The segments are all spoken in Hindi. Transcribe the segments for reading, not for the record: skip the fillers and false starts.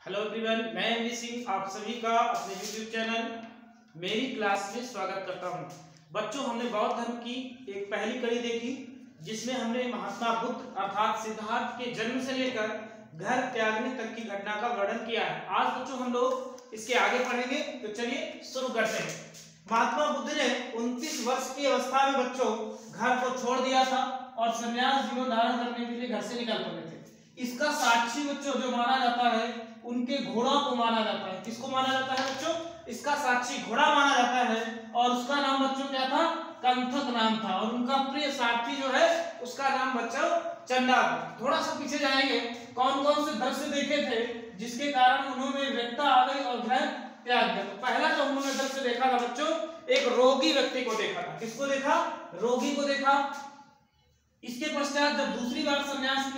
हेलो एवरीवन, मैं एमवी सिंह आप सभी का अपने YouTube चैनल मेरी क्लास में स्वागत करता हूं। बच्चों, हमने बौद्ध धर्म की एक पहली कड़ी देखी जिसमें हमने महात्मा बुद्ध अर्थात सिद्धार्थ के जन्म से लेकर घर त्यागने तक की घटना का वर्णन किया है। आज बच्चों हम लोग इसके आगे पढ़ेंगे, तो चलिए शुरू करते हैं। महात्मा बुद्ध ने 29 वर्ष की अवस्था में बच्चों घर को छोड़ दिया था और संन्यास जीवन धारण करने के लिए घर से निकल पड़े थे। इसका साक्षी बच्चों जो माना जाता है उनके घोड़ा को माना जाता है। किसको माना जाता है बच्चों? इसका साक्षी घोड़ा माना जाता है और उसका नाम बच्चों क्या था? कंथक नाम था। और उनका प्रिय सारथी जो है उसका नाम बच्चों चंदा था। थोड़ा सा पीछे जाएंगे, कौन कौन से दृश्य देखे थे जिसके कारण उन्होंने व्यक्ता आ गई और घर त्याग दिया। तो पहला जो उन्होंने दृश्य देखा था बच्चों, एक रोगी व्यक्ति को देखा था। किसको देखा? रोगी को देखा। इसके पश्चात जब दूसरी बार संन्यास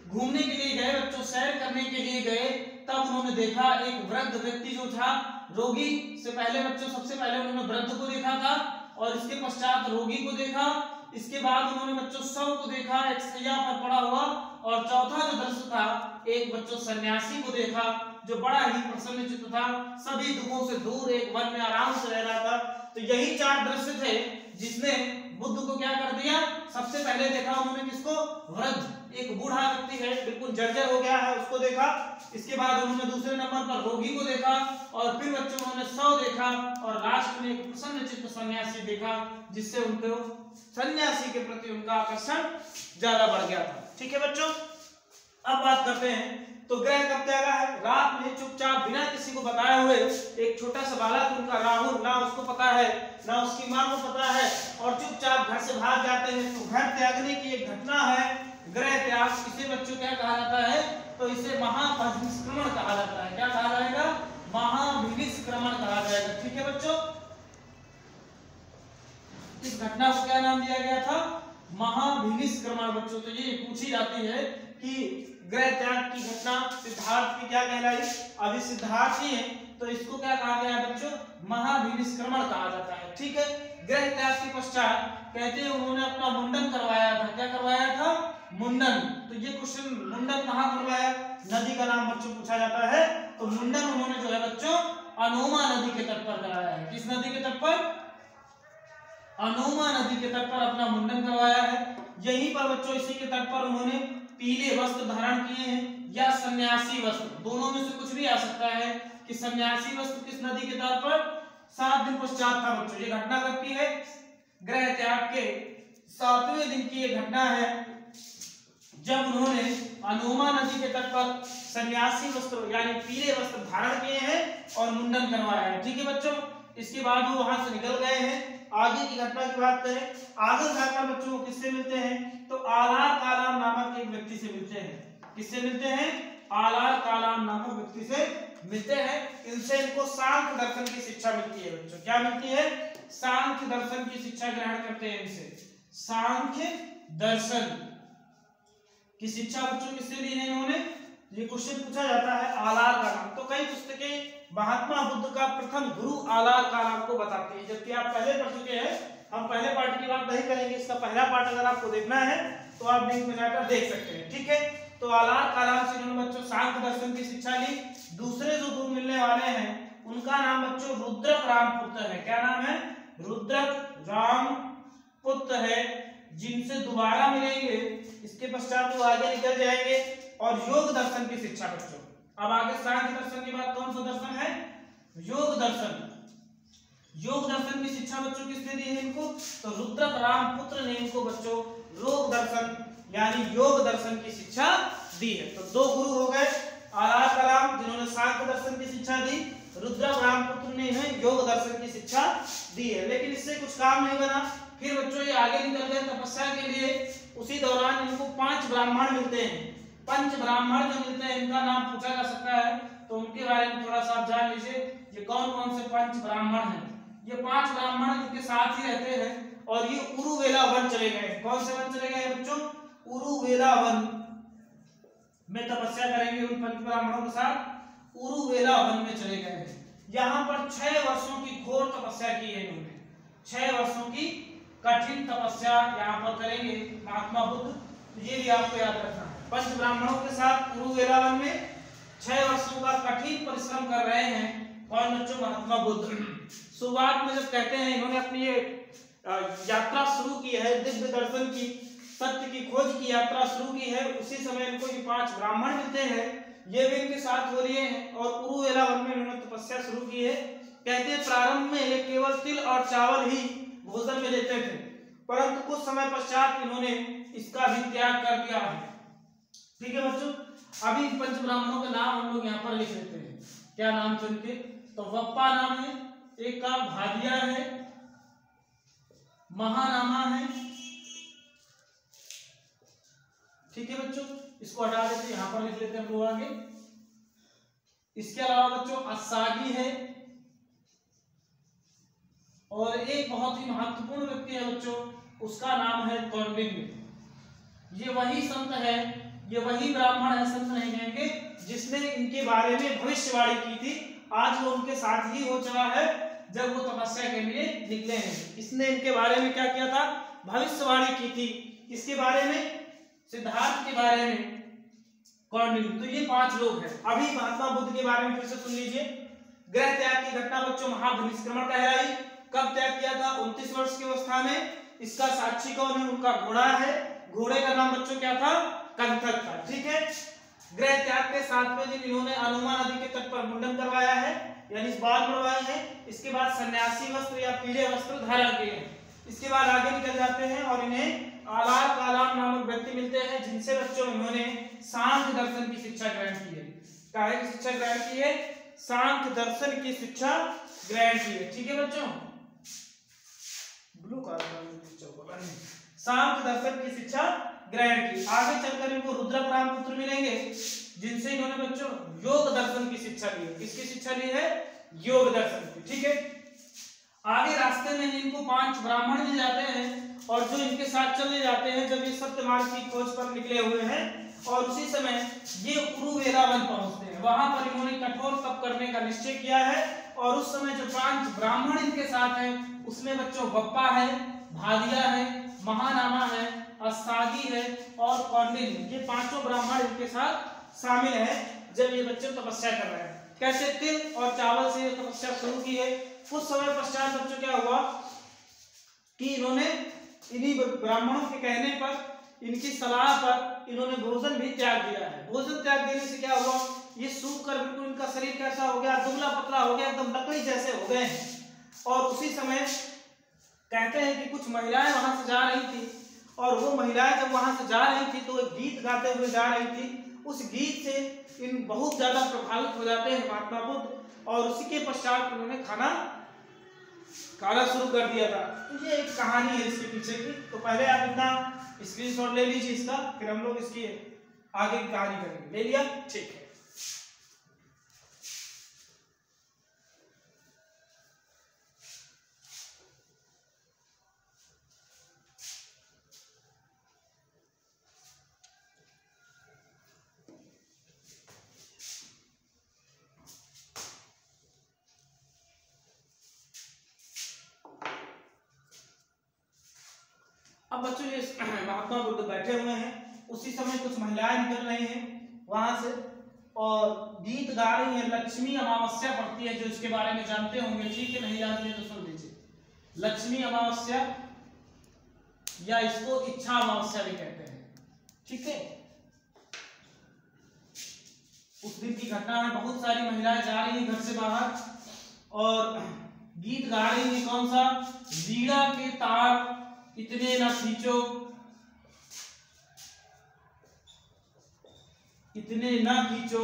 घूमने के लिए गए बच्चों, सैर करने के लिए गए, तब उन्होंने देखा एक वृद्ध व्यक्ति जो था। रोगी से पहले बच्चों सबसे पहले उन्होंने वृद्ध को देखा था और इसके पश्चात रोगी को देखा। इसके बाद उन्होंने बच्चों शव को देखा, एक सैया पर पड़ा हुआ। और चौथा जो दृश्य था, एक बच्चों सन्यासी को देखा जो बड़ा ही प्रसन्नचित्त था, सभी दुखों से दूर एक वन में आराम से रह रहा था। तो यही चार दृश्य थे जिसने बुद्ध को क्या कर दिया। सबसे पहले देखा उन्होंने किसको? वृद्ध, एक बूढ़ा व्यक्ति है, बिल्कुल जर्जर हो गया है, उसको देखा। इसके बाद उन्होंने दूसरे नंबर पर रोगी को देखा और फिर बच्चों उन्होंने शव देखा और लास्ट में एक प्रसन्नचित्त सन्यासी देखा जिससे उनको सन्यासी के प्रति उनका आकर्षण ज्यादा बढ़ गया था। ठीक है बच्चों, अब बात करते हैं तो ग्रह कब त्यागा है? रात में चुपचाप बिना किसी को बताए हुए एक छोटा सा बालक उनका राहुल, ना उसको पता है ना उसकी मां को पता है, और चुपचाप घर से भाग जाते हैं। तो घर त्यागने की एक घटना है ग्रह त्याग। इसे बच्चों क्या कहा जाता है? तो इसे महाभिनिष्क्रमण कहा जाता है। क्या कहा जाएगा? महाभिनिष्क्रमण कहा जाएगा। ठीक है बच्चों, इस घटना को क्या नाम दिया गया था? महाभिनिष्क्रमण। बच्चों तो ये पूछी जाती है कि ग्रह त्याग की घटना सिद्धार्थ की क्या कहलाई? अभी सिद्धार्थ ही है तो इसको क्या कहा गया है बच्चों? महाभिनिष्क्रमण कहा जाता है। ठीक है, ग्रह त्याग के पश्चात कहते हैं उन्होंने अपना मुंडन करवाया था। क्या करवाया था? मुंडन। तो ये क्वेश्चन, मुंडन कहाँ करवाया? नदी का नाम बच्चों पूछा जाता है। तो मुंडन उन्होंने जो है बच्चों अनोमा नदी के तट पर कराया है। किस नदी के तट पर? अनोमा नदी के तट पर अपना मुंडन करवाया है। यहीं पर बच्चों इसी के तट पर उन्होंने पीले वस्त्र धारण किए हैं या सन्यासी वस्त्र, दोनों में से कुछ भी आ सकता है। कि सन्यासी वस्त्र किस नदी के तट पर? 7 दिन पश्चात था बच्चों। ये घटना कब की है? ग्रह त्याग के 7वें दिन की ये घटना है जब उन्होंने अनोमा नदी के तट पर सन्यासी वस्त्र यानी पीले वस्त्र धारण किए हैं और मुंडन करवाया है। ठीक है बच्चों, इसके बाद वो वहां से निकल गए हैं। आगे की घटना की बात करें, आगे जाकर बच्चों किससे मिलते हैं? तो आलार कालाम नामक एक व्यक्ति से मिलते हैं। किससे मिलते हैं? आलार कालाम नामक व्यक्ति से मिलते हैं। इनसे इनको सांख्य दर्शन की शिक्षा मिलती है बच्चों। क्या मिलती है? सांख्य दर्शन की शिक्षा ग्रहण करते हैं इनसे। सांख्य दर्शन की शिक्षा बच्चों किससे ली है इन्होंने? ये क्वेश्चन पूछा जाता है आलार कालाम। तो कई पुस्तकें महात्मा बुद्ध का प्रथम गुरु आलार कालाम को बताती है, जबकि आप पहले पढ़ चुके हैं। हम पहले पार्ट की बात नहीं करेंगे, इसका पहला पार्ट अगर आपको देखना है तो आप लिंक में जाकर देख सकते हैं। ठीक है, तो आलार कालाम से इन्होंने बच्चों सांख्य दर्शन की शिक्षा ली। दूसरे जो गुरु मिलने वाले हैं उनका नाम बच्चों रुद्रक रामपुत्र है। क्या नाम है? रुद्रक रामपुत्र है, जिनसे दोबारा मिलेंगे। इसके पश्चात वो आगे निकल जाएंगे और योग दर्शन की शिक्षा बच्चों। अब आगे सांख्य दर्शन के बाद कौन सा दर्शन है? योग दर्शन। योग दर्शन की शिक्षा बच्चों किसने दी है इनको? तो रुद्रक रामपुत्र ने इनको बच्चों योग दर्शन यानी योग दर्शन की शिक्षा दी है। तो 2 गुरु हो गए, आलार कालाम जिन्होंने सांख्य दर्शन की शिक्षा दी, रुद्रक रामपुत्र ने इन्हें योग दर्शन की शिक्षा दी है। लेकिन इससे कुछ काम नहीं बना। फिर बच्चों ये आगे निकल गए तपस्या के लिए। उसी दौरान इनको 5 ब्राह्मण मिलते हैं। 5 ब्राह्मण जो मिलते हैं इनका नाम पूछा जा सकता है, तो उनके बारे में थोड़ा सा जान लीजिए। ये कौन कौन से 5 ब्राह्मण हैं? ये 5 ब्राह्मण इनके साथ ही रहते हैं और ये उरुवेला वन चले गए। कौन से वन चले गए बच्चों? उरुवेला वन में तपस्या करेंगे उन 5 ब्राह्मणों के साथ। उरुवेला वन में चले गए हैं। यहाँ पर 6 वर्षों की घोर तपस्या की है इन्होंने। 6 वर्षों की कठिन तपस्या यहाँ पर करेंगे महात्मा बुद्ध। ये भी आपको याद रखना है। 5 ब्राह्मणों के साथ उरुवेला वन में 6 वर्षों का कठिन कठिन परिश्रम कर रहे हैं। कौन बच्चों? महात्मा बुद्ध। शुरुआत में जब कहते हैं इन्होंने अपनी ये यात्रा शुरू की है, दिव्य दर्शन की, सत्य की खोज की यात्रा शुरू की है, उसी समय इनको ये 5 ब्राह्मण मिलते हैं, ये भी इनके साथ हो रहे हैं और उरुवेला वन में इन्होंने तपस्या शुरू की है। कहते हैं प्रारंभ में ये केवल तिल और चावल ही भोजन में लेते थे, परंतु कुछ समय पश्चात इन्होंने इसका भी त्याग कर दिया है। ठीक है बच्चों, अभी 5 ब्राह्मणों के नाम हम लोग यहाँ पर लिख लेते हैं। क्या नाम थे उनके? तो वप्पा नाम है, एक का भादिया है, महानामा है। ठीक है बच्चों, इसको हटा देते, यहां पर लिख लेते हैं हम लोग आगे। इसके अलावा बच्चों अस्सागी है, और एक बहुत ही महत्वपूर्ण व्यक्ति है बच्चों, उसका नाम है कौंडिन्य। ये वही संत है, ये वही ब्राह्मण है, संत नहीं कहेंगे, जिसने इनके बारे में भविष्यवाणी की थी। आज वो उनके साथ ही हो चुका है जब वो तपस्या के लिए निकले हैं। इसने इनके बारे में क्या किया था? भविष्यवाणी की थी। इसके बारे में, सिद्धार्थ के बारे में, कौंडिन्य। तो ये 5 लोग हैं। अभी महात्मा बुद्ध के बारे में फिर से सुन लीजिए। ग्रह त्याग की घटना बच्चों महाभिनिष्क्रमण कहलाई। कब त्याग किया था? 29 वर्ष की अवस्था में। इसका साक्षी कौन है? उनका घोड़ा है। घोड़े का नाम बच्चों क्या था? कंथक था। ठीक है। ग्रह त्याग के 7वें दिन इन्होंने अनुमा नदी के तट पर मुंडन करवाया है, यानी बाल बढ़वाए हैं। इसके बाद सन्यासी वस्त्र या पीले वस्त्र धारण किए हैं। इसके बाद आगे निकल जाते हैं और इन्हें आलार कालाम नामक व्यक्ति मिलते हैं, जिनसे बच्चों इन्होंने सांख्य दर्शन की शिक्षा ग्रहण की है। काहे की शिक्षा ग्रहण की है? सांख्य दर्शन की शिक्षा ग्रहण की है। ठीक है बच्चों, ब्लू कलर सांख्य दर्शन की शिक्षा ग्रहण की। आगे चलकर इनको रुद्रपुराण पुत्र मिलेंगे, जिनसे इन्होंने बच्चों योग दर्शन की शिक्षा ली है। किसकी शिक्षा ली है? योग दर्शन की। ठीक है। आगे रास्ते में इनको 5 ब्राह्मण मिल जाते हैं, और जो इनके साथ चले जाते हैं जब ये सत्य मार्ग की खोज पर निकले हुए हैं, और उसी समय ये उरुवेला वन पहुंचते हैं। वहां पर इन्होंने कठोर तप करने का निश्चय किया है, और उस समय जो 5 ब्राह्मण इनके साथ हैं, उसमें बच्चों वप्पा है, भादिया है, महानामा है, अस्सागी है और कौंडिन्य। ये 5 ब्राह्मण इनके साथ शामिल है जब ये बच्चे तपस्या कर रहे हैं। कैसे? तिल और चावल से तपस्या शुरू की है। कुछ समय पश्चात बच्चों क्या हुआ कि इन्होंने इन्हीं ब्राह्मणों के कहने पर, इनकी सलाह पर इन्होंने भोजन भी त्याग दिया है। भोजन त्याग देने से क्या हुआ? ये सूख कर बिल्कुल इनका शरीर कैसा हो गया? दुबला पतला हो गया, एकदम लकड़ी जैसे हो गए हैं। और उसी समय कहते हैं कि कुछ महिलाएं वहां से जा रही थी, और वो महिलाएं जब वहां से जा रही थी तो एक गीत गाते हुए जा रही थी। उस गीत से इन बहुत ज्यादा प्रभावित हो जाते हैं महात्मा बुद्ध, और उसी के पश्चात उन्होंने खाना शुरू कर दिया था। तो ये एक कहानी है इसके पीछे की। तो पहले आप इतना स्क्रीनशॉट ले लीजिए इसका, फिर हम लोग इसकी आगे की कहानी करेंगे। ले लिया? ठीक है। अब बच्चों ये महात्मा बुद्ध बैठे हुए हैं, उसी समय कुछ महिलाएं निकल रही हैं वहां से और गीत गा रही हैं। लक्ष्मी अमावस्या पड़ती है, जो इसके बारे में जानते होंगे। ठीक है, नहीं जानते तो सुन लीजिए। लक्ष्मी अमावस्या या इसको इच्छा अमावस्या भी कहते हैं। ठीक है, उस दिन की घटना है। बहुत सारी महिलाएं जा रही हैं घर से बाहर और गीत गा रही हैं। कौन सा? वीणा के तार इतने न खींचो, इतने न खींचो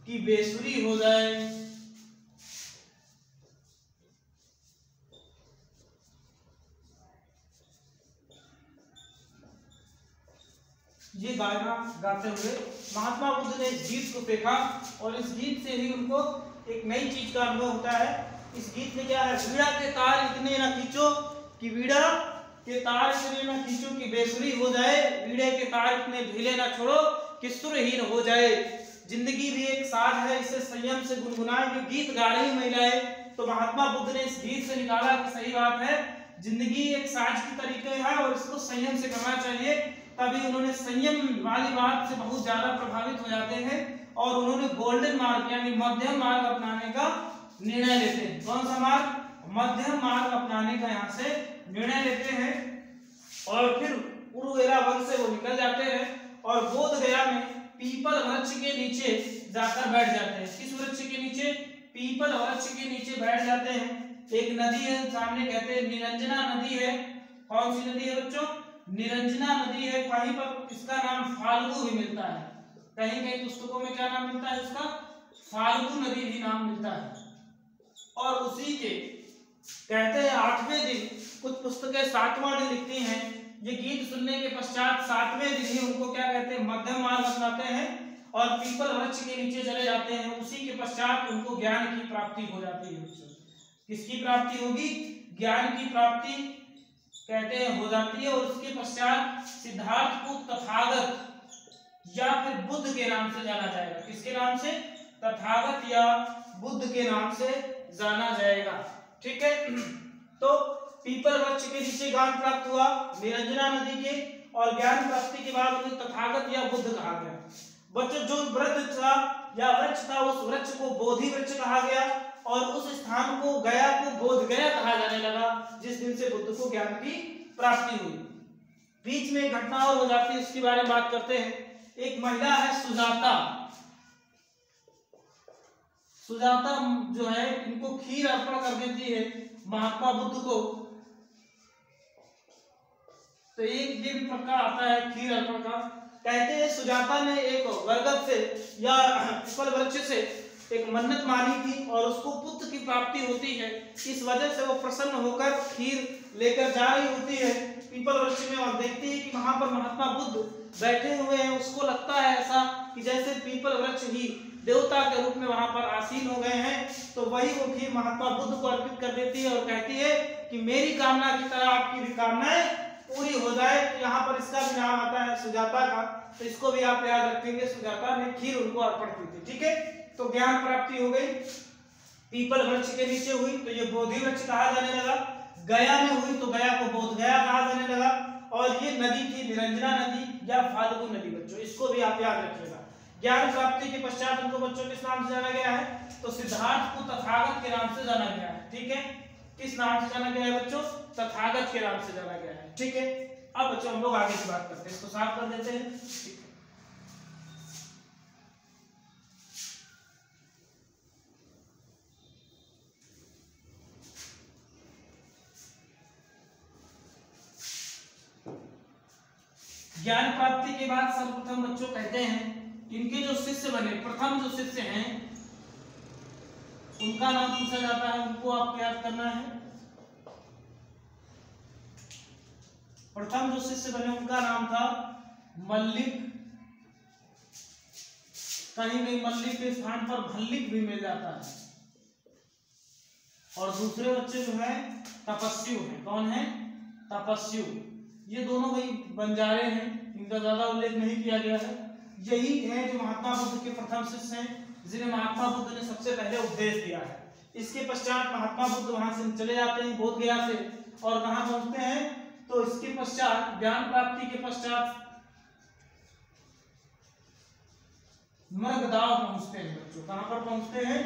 कि बेसुरी हो जाए। ये गाना गाते हुए महात्मा बुद्ध ने इस गीत को देखा, और इस गीत से ही उनको एक नई चीज का अनुभव होता है। इस गीत में क्या है? वीणा के तार इतने न खींचो कि वीणा के तार इतने न खींचो कि बेसुरी हो जाए, वीणे के तार इतने ढीले न छोड़ो कि सुरहीन हो जाए। जिंदगी भी एक साज है, इसे संयम से गुनगुनाए। ये गीत गा रही महिलाएं, तो महात्मा बुद्ध ने इस गीत से निकाला कि सही बात है, जिंदगी एक साज की तरीके है और इसको संयम से करना चाहिए। तभी उन्होंने संयम वाली बात से बहुत ज्यादा प्रभावित हो जाते हैं और उन्होंने गोल्डन मार्ग यानी मध्यम मार्ग अपनाने का निर्णय लेते हैं। कौन सा मार्ग? मध्यम मार्ग अपनाने का यहाँ से निर्णय लेते हैं और फिर उरुवेला वन से वो निकल जाते हैं और बोध गया में पीपल वृक्ष के नीचे जाकर बैठ जाते हैं। किस वृक्ष के नीचे? पीपल वृक्ष के नीचे बैठ जाते हैं। एक नदी है सामने, कहते हैं निरंजना नदी है। कौन सी नदी है बच्चों? निरंजना नदी है। कहीं पर इसका नाम फाल्गु भी मिलता है, कहीं कहीं पुस्तकों में क्या नाम मिलता है इसका? फाल्गु नदी भी नाम मिलता है। और उसी के कहते हैं 8वें दिन, कुछ पुस्तकें 7वां दिन लिखती हैं, ये गीत सुनने के पश्चात 7वें दिन ही उनको क्या कहते हैं? मध्यम मार्ग अपनाते हैं और पीपल वृक्ष के नीचे चले जाते हैं। उसी के पश्चात उनको ज्ञान की प्राप्ति हो जाती है। किसकी प्राप्ति होगी? ज्ञान की प्राप्ति कहते हैं हो जाती है। और उसके पश्चात सिद्धार्थ को तथागत या फिर बुद्ध के नाम से जाना जाएगा। किसके नाम से? तथागत या बुद्ध के नाम से जाना जाएगा। ठीक है, तो पीपल वृक्ष के नीचे ज्ञान प्राप्त हुआ निरंजना नदी के, और ज्ञान प्राप्ति के बाद उन्हें तथागत या बुद्ध कहा गया। बच्चों जो वृक्ष था या वृक्ष था, उस वृक्ष को बोधि वृक्ष कहा गया और उस स्थान को गया को बोध गया कहा जाने लगा, जिस दिन से बुद्ध को ज्ञान की प्राप्ति हुई। बीच में एक घटना और हो जाती है, इसके बारे में बात करते हैं। एक महिला है सुजाता। सुजाता जो है इनको खीर अर्पण कर देती है महात्मा बुद्ध को। तो एक दिन पक्का आता है खीर अर्पण का। कहते हैं सुजाता ने एक बरगद से या पीपल वृक्ष से एक मन्नत मानी थी और उसको पुत्र की प्राप्ति होती है। इस वजह से वो प्रसन्न होकर खीर लेकर जा रही होती है पीपल वृक्ष में और देखती है कि वहां पर महात्मा बुद्ध बैठे हुए हैं। उसको लगता है ऐसा कि जैसे पीपल वृक्ष ही देवता के रूप में वहां पर आसीन हो गए हैं। तो वही वो खीर महात्मा बुद्ध को अर्पित कर देती है और कहती है कि मेरी कामना की तरह आपकी भी कामनाएं पूरी हो जाए। तो यहाँ पर इसका भी नाम आता है सुजाता का, तो इसको भी आप याद रखेंगे। सुजाता ने खीर उनको अर्पण की थी। ठीक है, तो ज्ञान प्राप्ति हो गई, पीपल वृक्ष के नीचे हुई तो ये बोधि वृक्ष कहा जाने लगा। गया में हुई तो गया को बोध गया कहा जाने लगा। और ये नदी थी निरंजना नदी या फाल्गु नदी। बच्चों इसको भी आप याद रखिएगा। ज्ञान प्राप्ति के पश्चात उनको बच्चों किस नाम से जाना गया है? तो सिद्धार्थ को तथागत के नाम से जाना गया है। ठीक है, किस नाम से जाना गया है बच्चों? तथागत के नाम से जाना गया है। ठीक है, अब बच्चों हम लोग आगे की बात करते हैं, इसको साफ कर देते हैं। ज्ञान प्राप्ति के बाद सर्वप्रथम बच्चों कहते हैं इनके जो शिष्य बने, प्रथम जो शिष्य हैं उनका नाम पूछा जाता है, उनको आपको याद करना है। प्रथम जो शिष्य बने उनका नाम था मल्लिक। कहीं कहीं मल्लिक के स्थान पर भल्लिक भी मिल जाता है। और दूसरे बच्चे जो है तपस्यु हैं। कौन है? तपस्यु। ये दोनों भाई बंजारे हैं, इनका ज्यादा उल्लेख नहीं किया गया है। यही है जो महात्मा बुद्ध के प्रथम शिष्य हैं, जिन्हें महात्मा बुद्ध ने सबसे पहले उपदेश दिया है। इसके पश्चात महात्मा बुद्ध वहां से चले जाते हैं बोध गया से, और कहां पहुंचते हैं? तो इसके पश्चात ज्ञान प्राप्ति के पश्चात मृगदाव पहुंचते हैं। बच्चों कहां पर पहुंचते हैं?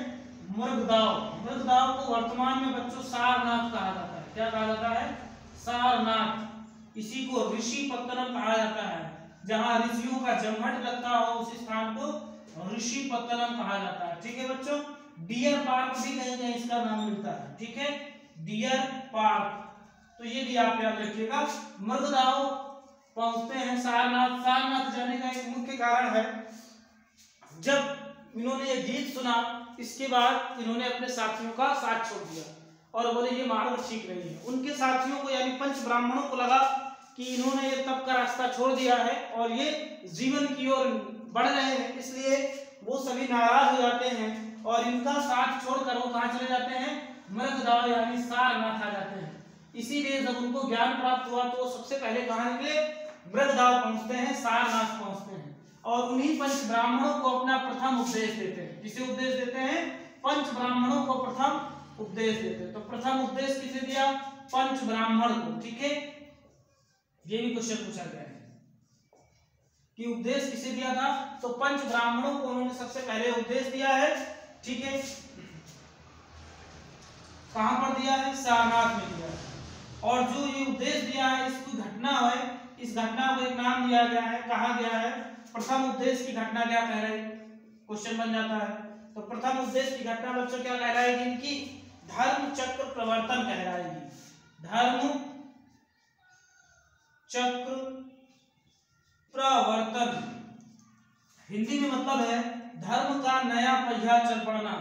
मृगदाव। मृगदाव को वर्तमान में बच्चों सारनाथ कहा जाता है। क्या कहा जाता है? सारनाथ। इसी को ऋषि पत्तनम कहा जाता है। जहां ऋषियों का जमघट लगता हो उस स्थान को ऋषि पत्तनम कहा जाता है। ठीक है बच्चों, डियर पार्क भी कहीं कहीं इसका नाम मिलता है। ठीक है, डियर पार्क। तो ये भी आप याद रखिएगा। मृगदाव पहुंचते हैं सारनाथ। सारनाथ जाने का एक मुख्य कारण है, जब इन्होंने ये गीत सुना इसके बाद इन्होंने अपने साथियों का साथ छोड़ दिया और बोले ये मार्ग ठीक नहीं है। उनके साथियों को यानी पंच ब्राह्मणों को लगा कि इन्होंने ये तप का रास्ता छोड़ दिया है और ये जीवन की ओर बढ़ रहे हैं, इसलिए वो सभी नाराज हो जाते हैं और इनका साथ छोड़कर वो कहां चले जाते हैं? मृगदाव यानी सारनाथ आ जाते हैं। इसीलिए जब उनको ज्ञान प्राप्त हुआ तो सबसे पहले कहां निकले? मृगदाव पहुंचते हैं, सारनाथ पहुंचते हैं और उन्हीं पंच ब्राह्मणों को अपना प्रथम उपदेश देते हैं। किसे उपदेश देते हैं? पंच ब्राह्मणों को प्रथम उपदेश देते हैं। तो प्रथम उपदेश किसे दिया? पंच ब्राह्मण को। ठीक है, ये भी क्वेश्चन पूछा गया है कि उपदेश किसे दिया था, तो पंच ब्राह्मणों को उन्होंने सबसे पहले उपदेश दिया है। ठीक है, कहां पर दिया है, सारनाथ में दिया है। और जो ये उपदेश दिया है, इसकी घटना है, इस घटना को एक नाम दिया गया है, कहा गया है प्रथम उपदेश की घटना क्या कहलाएगी, क्वेश्चन बन जाता है। तो प्रथम उपदेश की घटना बच्चों क्या कहलाएगी, इनकी धर्म चक्र प्रवर्तन कहलाएगी। धर्म चक्र प्रवर्तन हिंदी में मतलब है धर्म का नया पहिया चल पड़ना।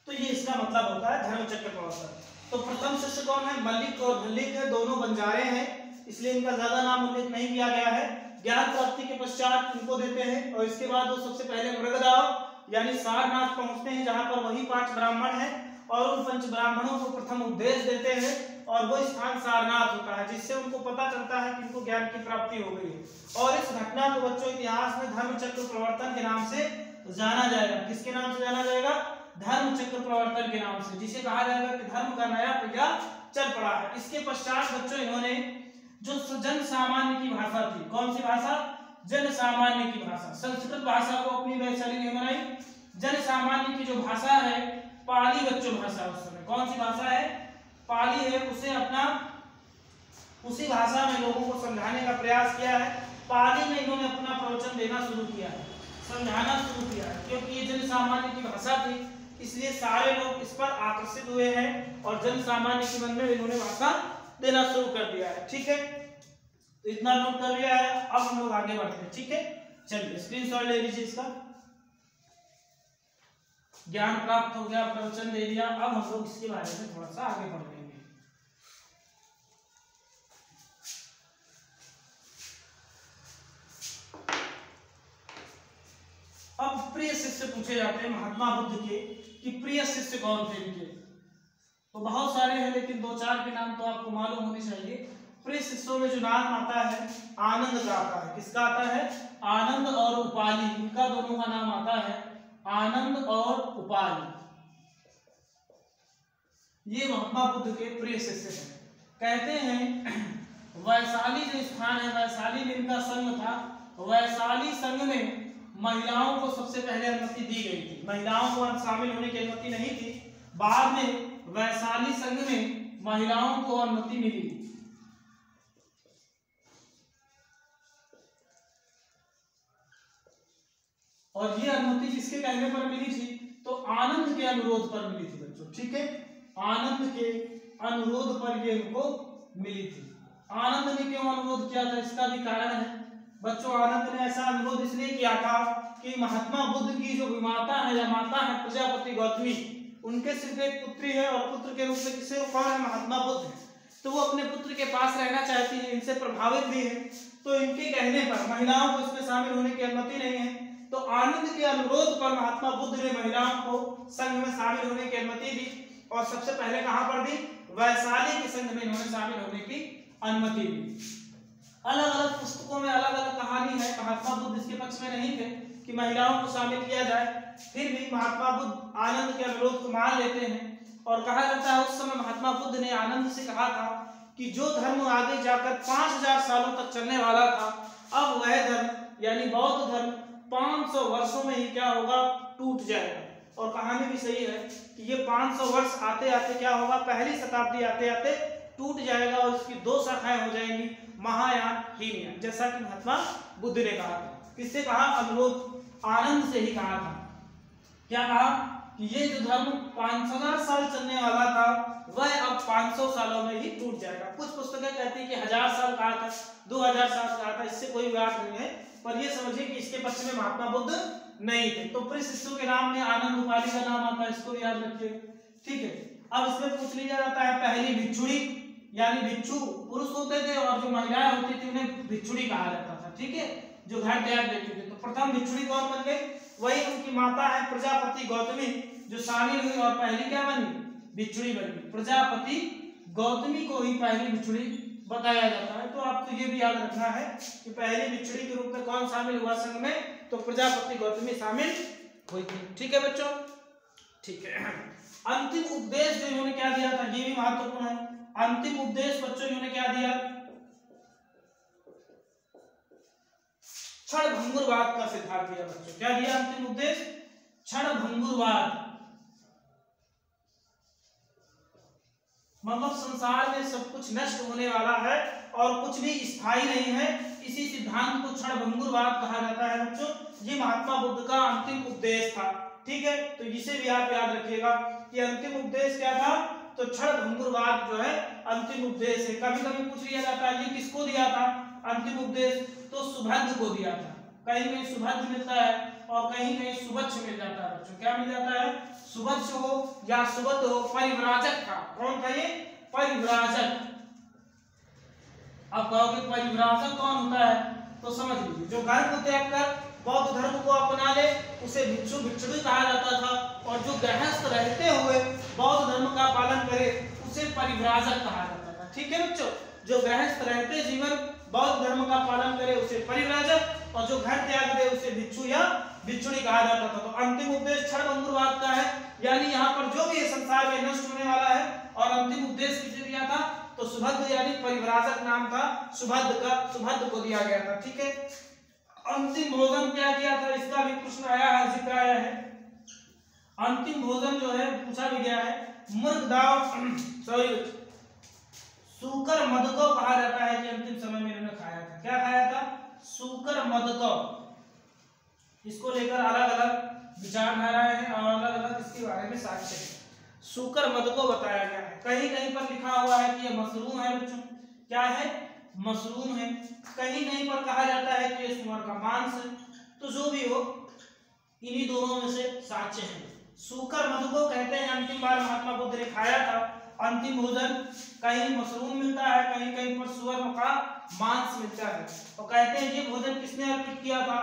तो ये इसका मतलब होता है धर्म चक्र प्रवर्तन। तो प्रथम शिष्य कौन है, मल्लिक और भल्लिक दोनों बंजारे हैं, इसलिए इनका ज्यादा नाम उल्लेख नहीं किया गया है। ज्ञान प्राप्ति के पश्चात इनको देते हैं और इसके बाद वो सबसे पहले मृगदाव यानी सारनाथ पहुंचते हैं, जहां पर वही 5 ब्राह्मण हैं और उन 5 ब्राह्मणों को प्रथम उपदेश देते हैं और वो स्थान सारनाथ होता है, जिससे उनको पता चलता है कि इनको ज्ञान की प्राप्ति हो गई है। और इस घटना को बच्चों इतिहास में धर्म चक्र प्रवर्तन के नाम से जाना जाएगा। किसके नाम से जाना जाएगा, धर्म चक्र प्रवर्तन के नाम से, जिसे कहा जाएगा कि धर्म का नया पहिया चल पड़ा है। इसके पश्चात बच्चों इन्होंने जो जन सामान्य की भाषा थी, कौन सी भाषा, जन सामान्य की भाषा, संस्कृत भाषा को अपनी वैशाली नहीं बनाई। जन सामान्य की जो भाषा है पाली बच्चों भाषा, उस समय कौन सी भाषा है, पाली है, उसे अपना उसी भाषा में लोगों को समझाने का प्रयास किया है। पाली में इन्होंने अपना प्रवचन देना शुरू किया है, समझाना शुरू किया है, क्योंकि ये जन सामान्य की भाषा थी, इसलिए सारे लोग इस पर आकर्षित हुए हैं और जन सामान्य के मन में इन्होंने भाषा देना शुरू कर दिया है। ठीक है, तो इतना नोट कर लिया है। अब हम लोग आगे बढ़ते हैं। ठीक है, चलिए स्क्रीनशॉट ले लीजिए इसका। ज्ञान प्राप्त हो गया, प्रवचन दे दिया, अब हम लोग इसके बारे में थोड़ा सा आगे बढ़ लेंगे। अब प्रिय शिष्य पूछे जाते हैं महात्मा बुद्ध के कि प्रिय शिष्य कौन थे इनके, तो बहुत सारे हैं लेकिन 2-4 के नाम तो आपको मालूम होने चाहिए। प्रिय शिष्यों में जो नाम आता है आनंद का आता है, किसका आता है, आनंद और उपाली, इनका दोनों का नाम आता है आनंद और उपाली। ये महात्मा बुद्ध के प्रिय शिष्य हैं। कहते हैं वैशाली जो स्थान है, वैशाली में इनका संघ था, वैशाली संघ में महिलाओं को सबसे पहले अनुमति दी गई थी, महिलाओं को शामिल होने की अनुमति नहीं थी। बाद में वैशाली संघ में महिलाओं को अनुमति मिली। और ये अनुमति किसके कहने पर मिली थी, तो आनंद के अनुरोध पर मिली थी बच्चों। ठीक है, आनंद के अनुरोध पर ये इनको मिली थी। आनंद ने क्यों अनुरोध किया था, इसका भी कारण है बच्चों। आनंद ने ऐसा अनुरोध इसलिए किया था कि महात्मा बुद्ध की जो विमाता है या माता है प्रजापति गौतमी, उनके सिर्फ एक पुत्री है और पुत्र के रूप में किसे कौन है, महात्मा बुद्ध है। तो वो अपने पुत्र के पास रहना चाहती है, इनसे प्रभावित भी है, तो इनके कहने पर महिलाओं को इसमें शामिल होने की अनुमति नहीं है। तो आनंद के अनुरोध पर महात्मा बुद्ध ने महिलाओं को संघ में शामिल होने की अनुमति दी और सबसे पहले कहां पर दी, वैशाली के संघ में इन्होंने शामिल होने की अनुमति दी। अलग अलग पुस्तकों में अलग अलग कहानी है, महात्मा बुद्ध इसके पक्ष में नहीं थे कि महिलाओं को शामिल किया जाए, फिर भी महात्मा बुद्ध आनंद के अनुरोध को मान लेते हैं। और कहा जाता है उस समय महात्मा बुद्ध ने आनंद से कहा था कि जो धर्म आगे जाकर 5000 सालों तक चलने वाला था, अब वह धर्म यानी बौद्ध धर्म 500 वर्षों में ही क्या होगा, टूट जाएगा। और कहानी भी सही है कि ये 500 वर्ष आते आते क्या होगा, पहली शताब्दी आते आते टूट जाएगा और इसकी 2 शाखाएं हो जाएंगी, महायान हीनयान, जैसा कि महात्मा बुद्ध ने कहा था। किससे कहा, अनुरोध आनंद से ही कहा था। क्या कहा कि ये जो धर्म 5000 साल चलने वाला था वह अब 500 सालों में ही टूट जाएगा। कुछ पुस्तकें कहती है कि 1000 साल कहा था, 2000 साल कहा था, इससे कोई बात नहीं है, पर ये समझिए कि इसके पक्ष में महात्मा बुद्ध नहीं थे। तो प्रिय शिष्यों के नाम में आनंद उपाली का नाम आता है, इसको याद रखिए। ठीक है, अब इसमें पूछ लिया जाता है पहली भिक्षुड़ी, यानी भिक्षु पुरुष होते थे और जो महिलाएं होती थी उन्हें भिक्षुड़ी कहा जाता था। ठीक है, जो घर त्याग देती थी। तो प्रथम भिक्षुड़ी कौन बन गई, वही उनकी माता है प्रजापति गौतमी, जो शामिल हुई और पहली क्या बनी, भिक्षुड़ी बनी। प्रजापति गौतमी को ही पहली भिक्षुड़ी बताया जाता है। तो आपको ये भी याद रखना है कि पहली भिक्षुड़ी के रूप में कौन शामिल हुआ संघ में, तो प्रजापति गौतमी शामिल हुई थी। ठीक है बच्चों, ठीक है। अंतिम उपदेश जो इन्होंने क्या दिया था, ये भी महत्वपूर्ण है। अंतिम उपदेश बच्चों इन्होंने क्या दिया, क्षणभंगुरवाद का सिद्धांत दिया बच्चों। क्या दिया अंतिम उपदेश, क्षणभंगुरवाद। मतलब संसार में सब कुछ नष्ट होने वाला है और कुछ भी स्थायी नहीं है, इसी सिद्धांत को क्षणभंगुरवाद कहा जाता है बच्चों। ये महात्मा बुद्ध का अंतिम उपदेश था। ठीक है, तो इसे भी आप याद रखिएगा कि अंतिम उपदेश क्या था, तो क्षणभंगुरवाद जो है अंतिम उपदेश है। कभी कभी पूछ लिया जाता है ये किसको दिया था अंतिम उपदेश, तो सुभद्र को दिया था। कहीं कहीं सुभद्र मिलता है और कहीं कहीं सुबच्छ मिल जाता है बच्चों। क्या मिल जाता है, सुबच्छ हो या सुबद्ध हो, परिव्राजक था। कौन था ये, परिव्राजक। अब कहोगे परिव्राजक कौन होता है, तो समझ लीजिए जो घर को त्याग कर बौद्ध धर्म को अपना ले उसे भिक्षु भिक्षुणी कहा जाता था, और जो गृहस्थ रहते हुए बौद्ध धर्म का पालन करे उसे परिव्राजक कहा जाता था। ठीक है बच्चों, जो गृहस्थ रहते जीवन बौद्ध धर्म का पालन करे उसे परिव्राजक, और जो घर त्याग दे उसे भिक्षु या भिक्षुणी कहा जाता था। तो अंतिम उपदेश क्षणभंगुरवाद का है, यानी यहाँ पर जो भी संसार में नष्ट होने वाला है। और अंतिम उपदेश किसे दिया था, तो सुभद्र यानी परिव्राजक नाम था सुभद्र को दिया गया था। ठीक है, अंतिम भोजन क्या किया था, इसका भी प्रश्न आया है, जिक्र आया है। अंतिम भोजन जो है पूछा भी गया है, सूकर मद को कहा जाता है कि अंतिम समय में इन्होंने खाया था। क्या खाया था, सूकर मद को। इसको लेकर अलग अलग विचारधाराएं हैं और अलग अलग इसके बारे में साक्ष्य है। सूकर मद को बताया गया है, कहीं कहीं पर लिखा हुआ है कि ये मशरूम है बच्चों। क्या है, मशरूम है। कहीं कहीं पर कहा जाता है कि ये सुअर का मांस है। तो जो भी हो, इन्हीं दोनों में से साक्ष्य है। सूकर मद को कहते हैं अंतिम बार महात्मा बुद्ध ने खाया था अंतिम भोजन। कहीं मशरूम मिलता है, कहीं कहीं पर सुअर का मांस मिलता है। और कहते हैं ये भोजन किसने अर्पित किया था,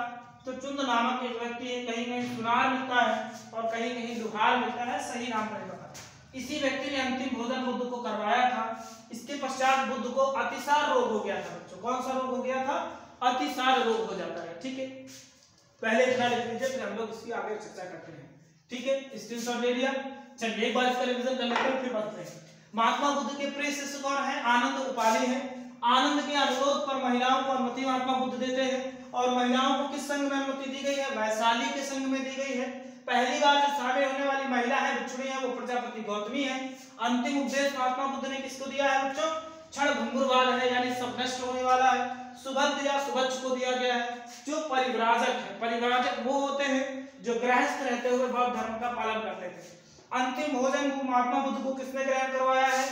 तो चुंद नामक एक व्यक्ति है। कहीं कहीं सुनार मिलता है और कहीं कहीं लुहार मिलता है, सही नाम नहीं पता। इसी व्यक्ति ने अंतिम भोजन बुद्ध को करवाया था। इसके पश्चात बुद्ध को अतिसार रोग हो गया था बच्चों। कौन सा रोग हो गया था, अतिसार रोग हो जाता है। ठीक है, पहले इतना लिख लीजिए, फिर हम लोग इसकी आगे चर्चा करते हैं। ठीक है, स्क्रीनशॉट ले लिया। चलिए एक बार इसका रिवीजन कर लेते हैं, फिर बढ़ते हैं। महात्मा बुद्ध के प्रिय शिष्य कौन है, आनंद उपाली है। आनंद के अनुरोध पर महिलाओं को अनुमति महात्मा बुद्ध देते हैं। और महिलाओं को किस संघ में अनुमति दी गई है, वैशाली के संघ में दी गई है। पहली बार जो शामिल होने वाली महिला है भिक्षुणी है, वो प्रजापति गौतमी है। अंतिम उपदेश महात्मा बुद्ध ने किसको दिया है बच्चों, क्षणभंगुरवाद है, यानी सब नष्ट होने वाला है। सुभद्र या सुबच्छ को दिया गया है, जो परिव्राजक है। परिव्राजक वो होते हैं जो गृहस्थ रहते हुए बौद्ध धर्म का पालन करते थे। अंतिम भोजन को महात्मा बुद्ध को किसने ग्रहण करवाया है,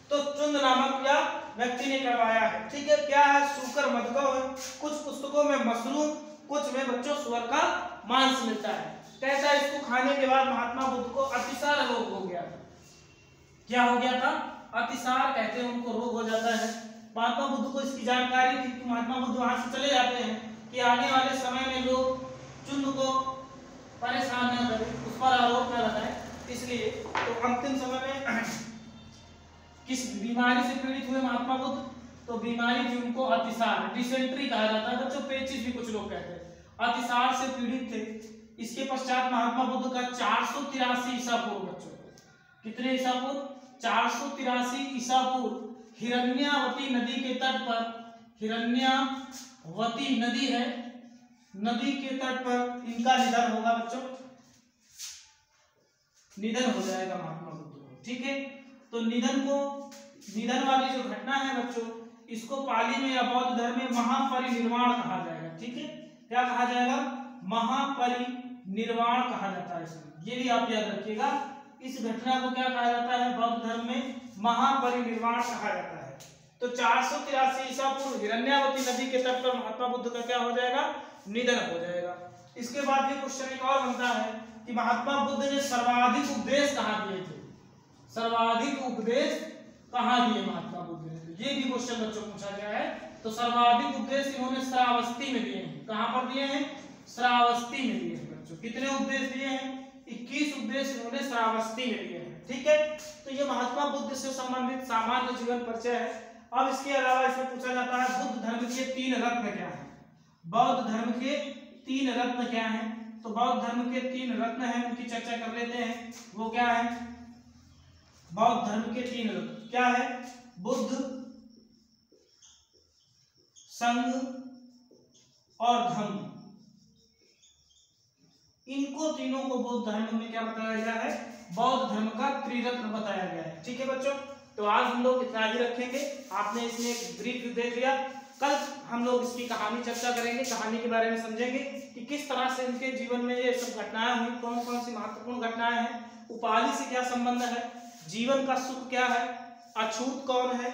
तो चुंद नामक या व्यक्ति ने करवाया है। ठीक है, क्या है, सूकर मदगो है। कुछ पुस्तकों में मशरूम, कुछ में बच्चों सुअर का मांस मिलता है। कहता है इसको खाने के बाद महात्मा बुद्ध को अतिसार रोग हो गया था। क्या हो गया था, अतिसार कहते हैं उनको रोग हो जाता है। महात्मा बुद्ध को इसकी जानकारी थी कि महात्मा बुद्ध वहां से चले जाते हैं कि आने वाले समय में लोग चुंद को परेशान न करें, उस पर आरोप न लगाएं, इसलिए। तो अंतिम समय में किस बीमारी से पीड़ित हुए महात्मा बुद्ध, तो बीमारी थी उनको अतिसार, डिसेंट्री कहा जाता है बच्चों, पेचिस भी कुछ लोग कहते हैं। अतिसार से पीड़ित थे। इसके पश्चात महात्मा बुद्ध का 483 ईसा पूर्व बच्चों, कितने ईसा पूर्व, 483 ईसा पूर्व हिरण्यावती नदी के तट पर, हिरण्यावती नदी है, नदी के तट पर इनका निधन होगा बच्चों, निधन हो जाएगा महात्मा बुद्ध को। ठीक है, तो निधन वाली जो घटना है बच्चों, इसको पाली में या बौद्ध धर्म में महापरिनिर्वाण कहा जाएगा। ठीक है, क्या कहा जाएगा, महापरिनिर्वाण कहा जाता है इसमें, ये भी आप याद रखिएगा। इस घटना को क्या कहा जाता है, बौद्ध धर्म में महापरिनिर्वाण कहा जाता है। तो 483 ईसा पूर्व हिरण्यावती नदी के तट पर महात्मा बुद्ध का क्या हो जाएगा, निधन हो जाएगा। इसके बाद ये क्वेश्चन एक और बनता है कि महात्मा बुद्ध ने सर्वाधिक उपदेश कहाँ दिए थे, सर्वाधिक उपदेश कहाँ दिए महात्मा बुद्ध ने, ये भी क्वेश्चन बच्चों पूछा गया है। तो सर्वाधिक उपदेश इन्होंने श्रावस्ती में दिए हैं। कहाँ पर दिए हैं, श्रावस्ती में दिए हैं बच्चों। कितने उपदेश दिए हैं, 21 उपदेश इन्होंने श्रावस्ती में दिए हैं। ठीक है, तो ये महात्मा बुद्ध से संबंधित सामान्य जीवन परिचय है। अब इसके अलावा इसमें पूछा जाता है बुद्ध धर्म के 3 रत्न क्या हैं, बौद्ध धर्म के 3 रत्न क्या हैं। तो बौद्ध धर्म के 3 रत्न हैं, उनकी चर्चा कर लेते हैं। वो क्या है? बौद्ध धर्म के 3 रत्न क्या है? बुद्ध, संघ और धम्म। इनको तीनों को बौद्ध धर्म में क्या बताया गया है? बौद्ध धर्म का त्रिरत्न बताया गया है। ठीक है बच्चों, तो आज हम लोग इतना ही रखेंगे। आपने इसमें एक ब्रीफ देख लिया। कल हम लोग इसकी कहानी चर्चा करेंगे, कहानी के बारे में समझेंगे कि किस तरह से इनके जीवन में ये सब घटनाएं हुई, कौन कौन सी महत्वपूर्ण घटनाएं हैं, उपाधि से क्या संबंध है, जीवन का सुख क्या है, अछूत कौन है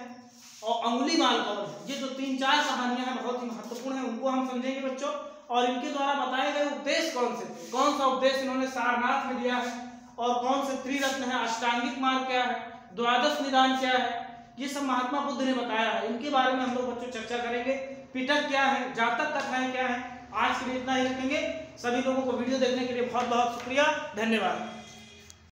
और अंगुलीमाल कौन है। ये जो 3-4 कहानियां हैं बहुत ही महत्वपूर्ण है, उनको हम समझेंगे बच्चों। और इनके द्वारा बताए गए उपदेश कौन से थे, कौन सा उपदेश इन्होंने सारनाथ में दिया है, और कौन से त्रिरत्न है, अष्टांगिक मार्ग क्या है, द्वादश निदान क्या है, ये सब महात्मा बुद्ध ने बताया है। इनके बारे में हम लोग बच्चों चर्चा करेंगे। पिटक क्या है, जातक कथाएं क्या है। आज के लिए इतना ही रखेंगे। सभी लोगों को वीडियो देखने के लिए बहुत बहुत शुक्रिया, धन्यवाद।